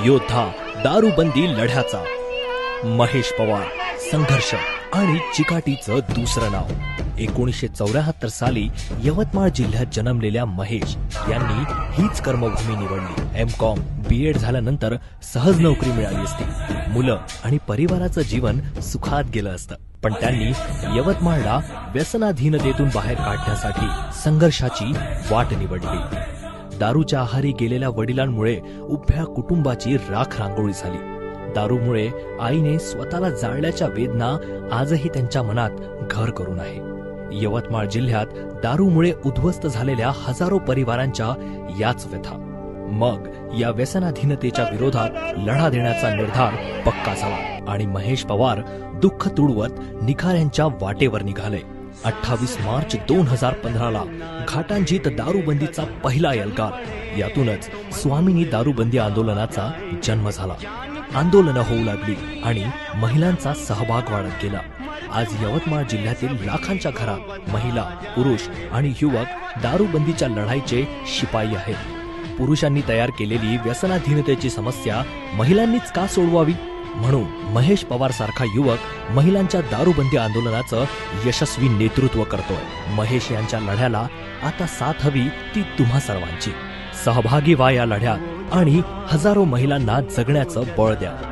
योद्धा दारूबंदी लढ्याचा महेश पवार संघर्ष आणि चिकाटीचं दुसरं नाव। 1974 साली यवतमाळ जिल्ह्यात जन्मलेल्या महेश यांनी हीच कर्मभूमी निवडली। M.Com B.Ed झाल्यानंतर सहज नोकरी मिळाली असती, मुलं आणि परिवाराचं जीवन सुखात गेलं असतं, पण त्यांनी यवतमाळला व्यसनाधीनतेतून बाहेर काढण्यासाठी संघर्षाची वाट निवडली। दारूच्या आहारी गेलेल्या वडिलांमुळे उभ्या कुटुंबाची राख रांगोळी झाली। दारूमुळे आईने स्वतःला जाळल्याच्या वेदना आजही त्यांच्या मनात घर करून आहे। यवतमाळ जिल्ह्यात दारूमुळे उद्ध्वस्त झालेल्या हजारो परिवारांच्या याच व्यथा। मग या व्यसनाधीनतेच्या विरोधात लढा देण्याचा निर्धार पक्का झाला आणि महेश पवार दुःख तुडवत निखाऱ्यांच्या वाटेवर निघाले। 28 मार्च 2015ला घाटांजीत दारूबंदीचा पहिला एल्गार, यातूनच स्वामिनी दारूबंदी आंदोलनाचा जन्म झाला। आंदोलनं होऊ लागली आणि महिलांचा सहभाग वाढत गेला। आज यवतमाळ जिल्ह्यातील लाखांच्या घरात महिला, पुरुष आणि युवक दारूबंदीच्या लढाईचे शिपाई आहेत। पुरुषांनी तयार केलेली व्यसनाधीनतेची समस्या महिलांनीच का सोडवावी, म्हणून महेश पवार सारखा युवक महिलांच्या दारूबंदी आंदोलनाचं यशस्वी नेतृत्व करतोय। महेश यांच्या लढ्याला आता साथ हवी ती तुम्हा सर्वांची। सहभागी व्हा या लढ्यात आणि हजारो महिलांना जगण्याचं बळ द्या।